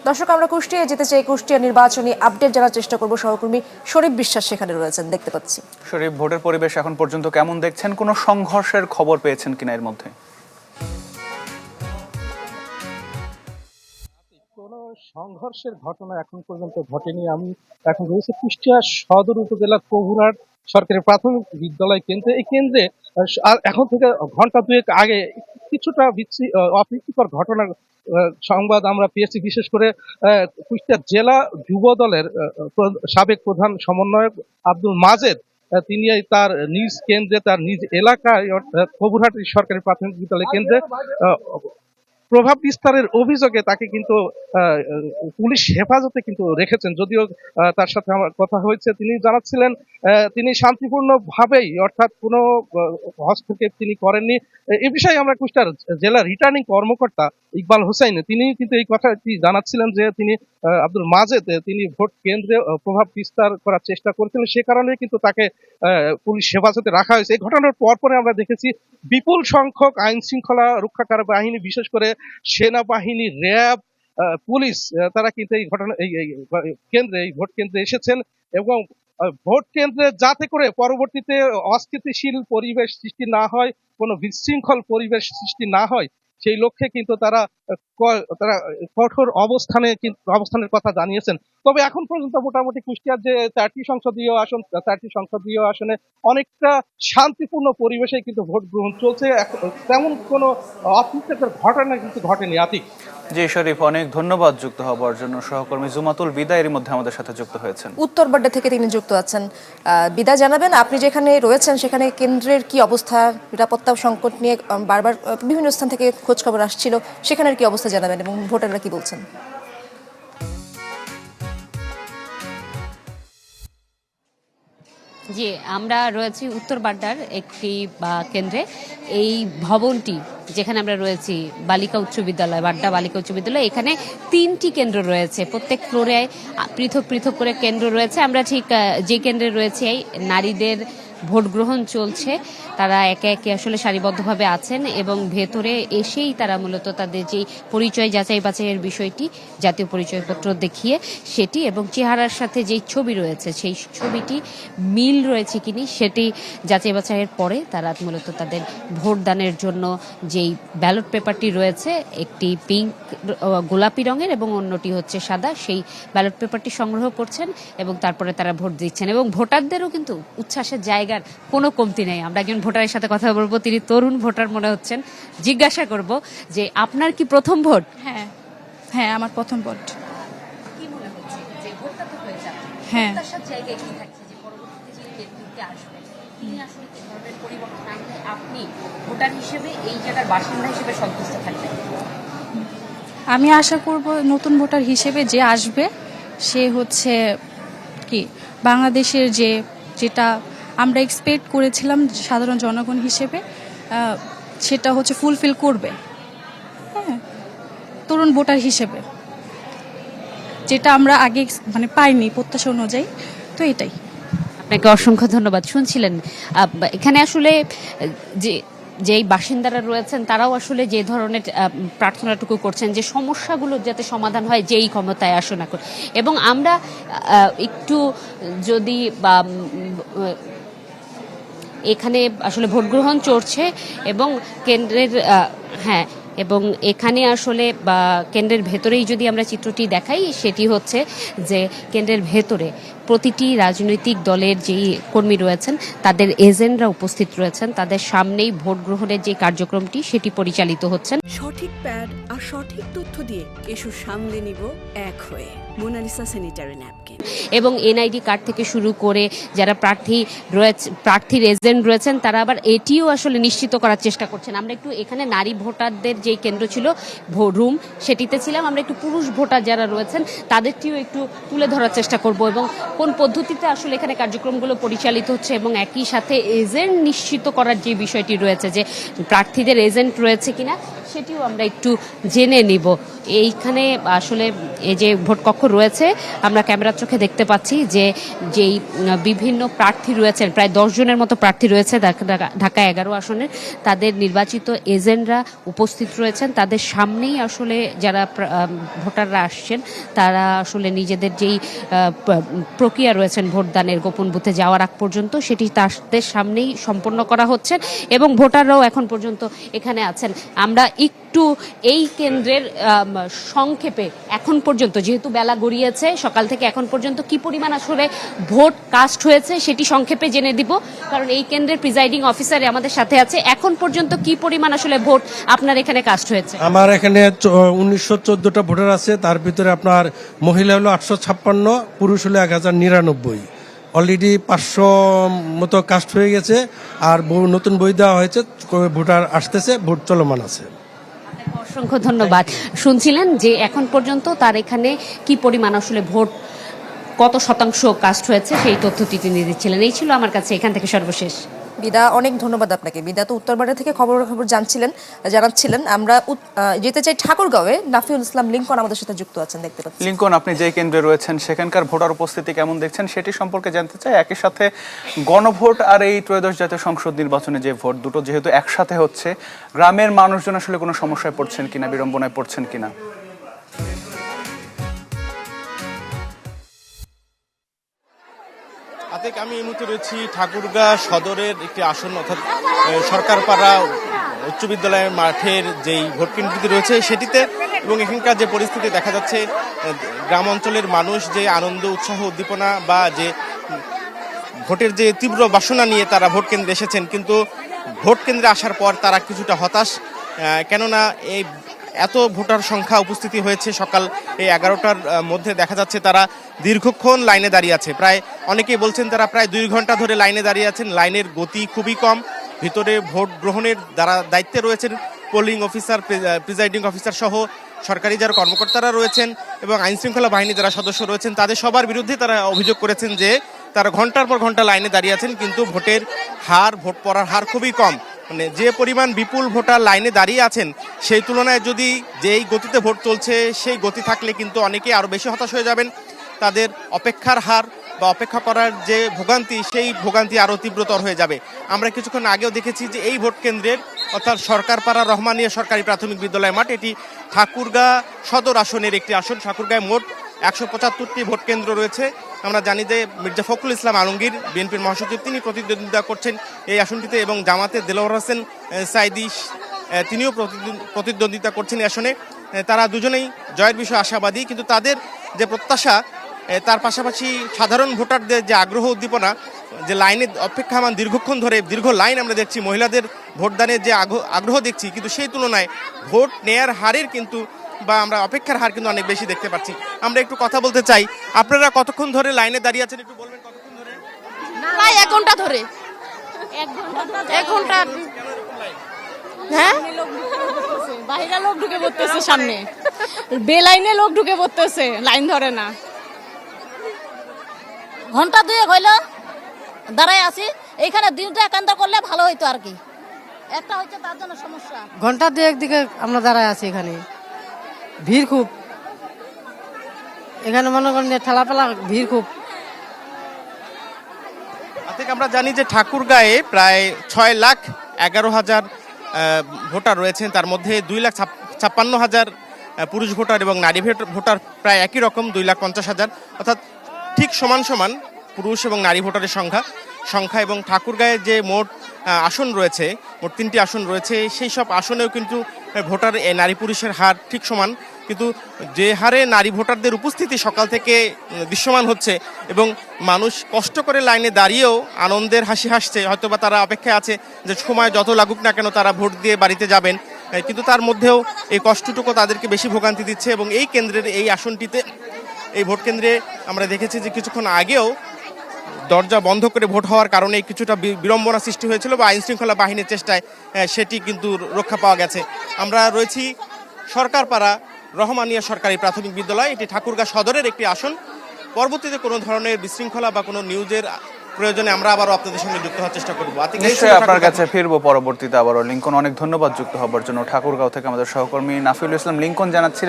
দর্শক, আমরা কুষ্টিয়ায় যেতে চাই। কুষ্টিয়া নির্বাচনী আপডেট জানার চেষ্টা করব। সহকর্মী শরীফ বিশ্বাস সেখানে রয়েছেন, দেখতে পাচ্ছি। শরীফ, ভোটের পরিবেশ এখন পর্যন্ত কেমন দেখছেন? কোনো সংঘর্ষের খবর পেয়েছেন কিনা এর মধ্যে? কোনো সংঘর্ষের ঘটনা এখন পর্যন্ত ঘটেনি। আমি এখন রয়েছে কুষ্টিয়া সদর উপজেলার কহুরহাট সরকারি প্রাথমিক বিদ্যালয় কেন্দ্রে। এই কেন্দ্রে এখন থেকে ঘন্টা দুয়েক আগে কিছুটা অপ্রীতিকর ঘটনার সংবাদ আমরা পেয়েছি। বিশেষ করে কুষ্টিয়া জেলা যুব দলের সাবেক প্রধান সমন্বয়ক আব্দুল মাজেদ, তিনি তার নিজ কেন্দ্রে, তার নিজ এলাকায় কহুরহাট সরকারি প্রাথমিক বিদ্যালয় কেন্দ্রে প্রভাব বিস্তারের অভিযোগে তাকে কিন্তু পুলিশ হেফাজতে কিন্তু রেখেছেন। যদিও তার সাথে আমার কথা হয়েছে, তিনি জানাচ্ছিলেন তিনি শান্তিপূর্ণ ভাবেই, অর্থাৎ কোনো হস্তক্ষেপ তিনি করেননি। এ বিষয়ে আমরা কুষ্টিয়ার জেলা রিটার্নিং কর্মকর্তা ইকবাল হোসেন, তিনি কিন্তু এই কথাটি জানাচ্ছিলেন যে তিনি আব্দুল মাজেদ তিনি ভোট কেন্দ্রে প্রভাব বিস্তার করার চেষ্টা করেছিলেন, সে কারণে কিন্তু তাকে পুলিশ হেফাজতে রাখা হয়েছে। এই ঘটনার পরপরে আমরা দেখেছি বিপুল সংখ্যক আইন শৃঙ্খলা রক্ষাকারী বাহিনী, বিশেষ করে সেনাবাহিনী, র্যাব, পুলিশ, তারা কিন্তু এই ঘটনা এই কেন্দ্রে, এই ভোট কেন্দ্রে এসেছেন এবং ভোট কেন্দ্রে যাতে করে পরবর্তীতে অস্থিতিশীল পরিবেশ সৃষ্টি না হয়, কোনো বিশৃঙ্খল পরিবেশ সৃষ্টি না হয়, সেই লক্ষ্যে কিন্তু তারা কঠোর অবস্থানের কথা জানিয়েছেন। তবে এখন পর্যন্ত মোটামুটি কুষ্টিয়ার যে 4টি সংসদীয় আসনে অনেকটা শান্তিপূর্ণ পরিবেশে কিন্তু ভোট গ্রহণ চলছে। তেমন কোনো অপ্রীতিকর ঘটনা কিন্তু ঘটেনি। আতিক। জি শরীফ, অনেক ধন্যবাদ যুক্ত হবার জন্য। সহকর্মী জুমাতুল বিদা এর মধ্যে আমাদের সাথে যুক্ত হয়েছেন, উত্তরবাড্ডা থেকে তিনি যুক্ত আছেন। বিদা, জানাবেন আপনি যেখানে রয়েছেন সেখানে কেন্দ্রের কি অবস্থা? নিরাপত্তা সংকট নিয়ে বারবার বিভিন্ন স্থান থেকে খোঁজ খবর আসছিল, সেখানের কি অবস্থা জানাবেন এবং ভোটাররা কি বলছেন? জি, আমরা রয়েছি উত্তরবাড্ডার একটি কেন্দ্রে। এই ভবনটি যেখানে আমরা রয়েছি, বালিকা উচ্চ বিদ্যালয়, বাড্ডা বালিকা উচ্চ বিদ্যালয়, এখানে 3টি কেন্দ্র রয়েছে। প্রত্যেক ফ্লোরে পৃথক পৃথক করে কেন্দ্র রয়েছে। আমরা ঠিক যে কেন্দ্রে রয়েছে, নারীদের ভোট গ্রহণ চলছে। তারা একে একে আসলে সারিবদ্ধভাবে আছেন এবং ভেতরে এসেই তারা মূলত তাদের যে পরিচয় যাচাই বাছাইয়ের বিষয়টি, জাতীয় পরিচয়পত্র দেখিয়ে সেটি এবং চেহারার সাথে যেই ছবি রয়েছে সেই ছবিটি মিল রয়েছে কিনি সেটি যাচাই বাছাইয়ের পরে তারা মূলত তাদের ভোটদানের জন্য যেই ব্যালট পেপারটি রয়েছে, একটি পিঙ্ক গোলাপি রঙের এবং অন্যটি হচ্ছে সাদা, সেই ব্যালট পেপারটি সংগ্রহ করছেন এবং তারপরে তারা ভোট দিচ্ছেন। এবং ভোটারদেরও কিন্তু উচ্ছ্বাসের জায়গার কোনো কমতি নেই। আমরা একজন ভোটারের সাথে কথা বলবো, তিনি তরুণ ভোটার মনে হচ্ছেন। জিজ্ঞাসা করব যে আপনার কি প্রথম ভোট? হ্যাঁ হ্যাঁ, আমার প্রথম ভোট। কি মনে হচ্ছে যে ভোটটা তো হয়ে যাবে, হ্যাঁ, তার জায়গায় কি থাকছে যে পরবর্তীতে যে কেন্দ্রটি আসবে তিনি আসলে কি ধরনের পরিবর্তন আনলে আপনি ভোটার হিসেবে, এই জায়গার বাসিন্দা হিসেবে সন্তুষ্ট থাকবেন? আমি আশা করব নতুন ভোটার হিসেবে যে আসবে সে হচ্ছে কি বাংলাদেশের যেটা আমরা এক্সপেক্ট করেছিলাম সাধারণ জনগণ হিসেবে, সেটা হচ্ছে ফুলফিল করবে। হ্যাঁ, তরুণ ভোটার হিসেবে যেটা আমরা আগে পাইনি প্রত্যাশা অনুযায়ী, তো এটাই। আপনাকে অসংখ্য ধন্যবাদ। শুনছিলেন এখানে আসলে যেই বাসিন্দারা রয়েছেন তারাও আসলে যে ধরনের প্রার্থনাটুকু করছেন যে সমস্যাগুলো যাতে সমাধান হয় যেই ক্ষমতায় আসুন না করে। এবং আমরা একটু যদি এখানে আসলে ভোট গ্রহণ চলছে এবং কেন্দ্রের হ্যাঁ, এবং এখানে আসলে কেন্দ্রের ভেতরেই যদি আমরা চিত্রটি দেখাই, সেটি হচ্ছে যে কেন্দ্রের ভেতরে প্রতিটি রাজনৈতিক দলের যেই কর্মী রয়েছেন তাদের এজেন্টরা উপস্থিত রয়েছেন। তাদের সামনেই ভোট গ্রহণের যে কার্যক্রমটি সেটি পরিচালিত হচ্ছেন। সঠিক প্যাড আর সঠিক তথ্য দিয়ে এসব সামলে নিব এক হয়ে। মোনালিসা স্যানিটারি ন্যাপকিন এবং এনআইডি কার্ড থেকে শুরু করে যারা প্রার্থীর এজেন্ট রয়েছেন তারা আবার এটিও আসলে নিশ্চিত করার চেষ্টা করছেন। আমরা একটু এখানে নারী ভোটারদের যেই কেন্দ্র ছিল রুম, সেটিতে ছিলাম। আমরা একটু পুরুষ ভোটার যারা রয়েছেন তাদেরটিও একটু তুলে ধরার চেষ্টা করব এবং কোন পদ্ধতিতে আসলে এখানে কার্যক্রমগুলো পরিচালিত হচ্ছে এবং একই সাথে এজেন্ট নিশ্চিত করার যে বিষয়টি রয়েছে, যে প্রার্থীদের এজেন্ট রয়েছে কিনা, সেটিও আমরা একটু জেনে নিব। এইখানে আসলে এই যে ভোট কক্ষ রয়েছে আমরা ক্যামেরার চোখে দেখতে পাচ্ছি যে যেই বিভিন্ন প্রার্থী রয়েছেন, প্রায় 10 জনের মতো প্রার্থী রয়েছে ঢাকা 11 আসনের, তাদের নির্বাচিত এজেন্টরা উপস্থিত রয়েছেন। তাদের সামনেই আসলে যারা ভোটাররা আসছেন তারা আসলে নিজেদের যেই প্রক্রিয়া রয়েছেন ভোটদানের গোপন বুথে যাওয়ার আগ পর্যন্ত সেটি তাদের সামনেই সম্পন্ন করা হচ্ছে এবং ভোটাররাও এখন পর্যন্ত এখানে আছেন। আমরা একটু এই কেন্দ্রের সংক্ষেপে এখন পর্যন্ত, যেহেতু বেলা গড়িয়েছে সকাল থেকে এখন পর্যন্ত কি পরিমাণ আসলে ভোট কাস্ট হয়েছে সেটি সংক্ষেপে জেনে দিব, কারণ এই কেন্দ্রের প্রিজাইডিং অফিসার আমাদের সাথে আছে। এখন পর্যন্ত কি পরিমাণ আসলে ভোট আপনার এখানে কাস্ট হয়েছে? আমার এখানে 1914টা ভোটার আছে, তার ভিতরে আপনার মহিলা হলো 856, পুরুষ হলো 1099। অলরেডি 500 মতো কাস্ট হয়ে গেছে, আর নতুন বই দেওয়া হয়েছে, ভোটার আসতেছে, ভোট চলমান আছে। অসংখ্য ধন্যবাদ। শুনছিলেন যে এখন পর্যন্ত তার এখানে কি পরিমাণ আসলে ভোট, কত শতাংশ কাস্ট হয়েছে সেই তথ্যটি তিনি দিচ্ছিলেন। এই ছিল আমার কাছে এখান থেকে সর্বশেষ। বিদা, অনেক ধন্যবাদ আপনাকে। বিদা তো উত্তরবাড়ি থেকে খবর জানাচ্ছিলেন। আমরা যেতে চাই ঠাকুরগাঁওয়ে। নাফিউল ইসলাম লিঙ্কন আমাদের সাথে যুক্ত আছেন, দেখতে পাচ্ছি। লিঙ্কন, আপনি যে কেন্দ্রে রয়েছেন সেখানকার ভোটার উপস্থিতি কেমন দেখছেন সেটি সম্পর্কে জানতে চাই। একই সাথে গণভোট আর এই ত্রয়োদশ জাতীয় সংসদ নির্বাচনে যে ভোট, দুটো যেহেতু একসাথে হচ্ছে, গ্রামের মানুষজন আসলে কোনো সমস্যায় পড়ছেন কিনা, বিড়ম্বনায় পড়ছেন কিনা? আমি এই মুহূর্তে রয়েছি ঠাকুরগাঁ সদরের একটি আসন, অর্থাৎ সরকারপাড়া উচ্চ বিদ্যালয়ের মাঠের যেই ভোট কেন্দ্রটি রয়েছে সেটিতে, এবং এখানকার যে পরিস্থিতি দেখা যাচ্ছে, গ্রাম অঞ্চলের মানুষ যে আনন্দ, উৎসাহ, উদ্দীপনা বা যে ভোটের যে তীব্র বাসনা নিয়ে তারা ভোট কেন্দ্রে এসেছেন, কিন্তু ভোট কেন্দ্রে আসার পর তারা কিছুটা হতাশ। কেননা এই এত ভোটার সংখ্যা উপস্থিতি হয়েছে সকাল এই 11টার মধ্যে, দেখা যাচ্ছে তারা দীর্ঘক্ষণ লাইনে দাঁড়িয়ে আছে। প্রায় অনেকেই বলছেন তারা প্রায় 2 ঘন্টা ধরে লাইনে দাঁড়িয়ে আছেন। লাইনের গতি খুবই কম। ভিতরে ভোট গ্রহণের যারা দায়িত্বে রয়েছেন, পোলিং অফিসার, প্রিজাইডিং অফিসার সহ সরকারি যারা কর্মকর্তারা রয়েছেন এবং আইনশৃঙ্খলা বাহিনী যারা সদস্য রয়েছেন, তাদের সবার বিরুদ্ধে তারা অভিযোগ করেছেন যে তারা ঘন্টার পর ঘন্টা লাইনে দাঁড়িয়ে আছেন, কিন্তু ভোটের হার, ভোট পড়ার হার খুবই কম। মানে যে পরিমাণ বিপুল ভোটার লাইনে দাঁড়িয়ে আছেন সেই তুলনায় যদি যেই গতিতে ভোট চলছে সেই গতি থাকলে কিন্তু অনেকেই আরও বেশি হতাশ হয়ে যাবেন। তাদের অপেক্ষার হার বা অপেক্ষা করার যে ভোগান্তি, সেই ভোগান্তি আরও তীব্রতর হয়ে যাবে। আমরা কিছুক্ষণ আগেও দেখেছি যে এই ভোট কেন্দ্রের, অর্থাৎ সরকারপাড়া রহমানিয়া সরকারি প্রাথমিক বিদ্যালয় মাঠ, এটি ঠাকুরগাঁ সদর আসনের একটি আসন। ঠাকুরগাঁয় মোট 175টি ভোট কেন্দ্র রয়েছে। আমরা জানি যে মির্জা ফখরুল ইসলাম আলমগীর, বিএনপির মহাসচিব, তিনি প্রতিদ্বন্দ্বিতা করছেন এই আসনটিতে, এবং জামাতের দেলোয়ার হোসেন সাইদি তিনিও প্রতিদ্বন্দ্বিতা করছেন এই আসনে। তারা দুজনেই জয়ের বিষয়ে আশাবাদী, কিন্তু তাদের যে প্রত্যাশা, তার পাশাপাশি সাধারণ ভোটারদের যে আগ্রহ, উদ্দীপনা, যে লাইনে অপেক্ষামান দীর্ঘক্ষণ ধরে দীর্ঘ লাইন আমরা দেখছি, মহিলাদের ভোটদানের যে আগ্রহ দেখছি, কিন্তু সেই তুলনায় ভোট নেয়ার হারের কিন্তু বা আমরা অপেক্ষার হার কিন্তু অনেক বেশি দেখতে পাচ্ছি। আমরা একটু কথা বলতে চাই। আপনারা কতক্ষণ ধরে লাইনে দাঁড়িয়ে আছেন একটু বলবেন? কতক্ষণ ধরে? প্রায় 1 ঘন্টা ধরে। 1 ঘন্টা। হ্যাঁ, বাইরে লোক ঢুকে পড়তেছে, সামনে বেলাইনে লোক ঢুকে পড়তেছে, লাইন ধরে না। ঘন্টা 2 হইল দাঁড়ায় আছি এইখানে। দিনটা একান্ত করলে ভালো হইতো আর কি, একটা হচ্ছে তার জন্য সমস্যা। ঘন্টা 2 দিকে আমরা দাঁড়ায় আছি, এখানে ভিড় খুব। এখানে মনে করেন ঠেলাপেলা ভিড় খুব। আমরা জানি যে ঠাকুরগাঁয়ে প্রায় 6,11,000 ভোটার রয়েছেন, তার মধ্যে 2,56,000 পুরুষ ভোটার এবং নারী ভোটার প্রায় একই রকম, 2,50,000, অর্থাৎ ঠিক সমান সমান পুরুষ এবং নারী ভোটারের সংখ্যা। এবং ঠাকুরগাঁয়ে যে মোট আসন রয়েছে, মোট 3টি আসন রয়েছে, সেই সব আসনেও কিন্তু ভোটার নারী পুরুষের হার ঠিক সমান, কিন্তু যে হারে নারী ভোটারদের উপস্থিতি সকাল থেকে দৃশ্যমান হচ্ছে এবং মানুষ কষ্ট করে লাইনে দাঁড়িয়েও আনন্দের হাসি হাসছে, হয়তোবা তারা অপেক্ষায় আছে যে সময় যত লাগুক না কেন তারা ভোট দিয়ে বাড়িতে যাবেন, কিন্তু তার মধ্যেও এই কষ্টটুকু তাদেরকে বেশি ভোগান্তি দিচ্ছে। এবং এই কেন্দ্রের, এই আসনটিতে, এই ভোট কেন্দ্রে আমরা দেখেছি যে কিছুক্ষণ আগেও দরজা বন্ধ করে ভোট হওয়ার কারণে কিছুটা বিড়ম্বনা সৃষ্টি হয়েছিল বা আইনশৃঙ্খলা বাহিনীর চেষ্টায় সেটি কিন্তু রক্ষা পাওয়া গেছে। আমরা রয়েছি সরকারপাড়া রহমানিয়া সরকারি প্রাথমিক বিদ্যালয়, এটি ঠাকুরগাঁ সদরের একটি আসন। পরবর্তীতে কোনো ধরনের বিশৃঙ্খলা বা কোনো নিউজের প্রয়োজনে আমরা আবারও আপনাদের সঙ্গে যুক্ত হওয়ার চেষ্টা করবো। নিশ্চয়ই আপনার কাছে ফিরবো পরবর্তীতে আবারও। লিঙ্কন, অনেক ধন্যবাদ যুক্ত হবার জন্য। ঠাকুরগাঁও থেকে আমাদের সহকর্মী নাফিউল ইসলাম লিঙ্কন জানাচ্ছিলেন।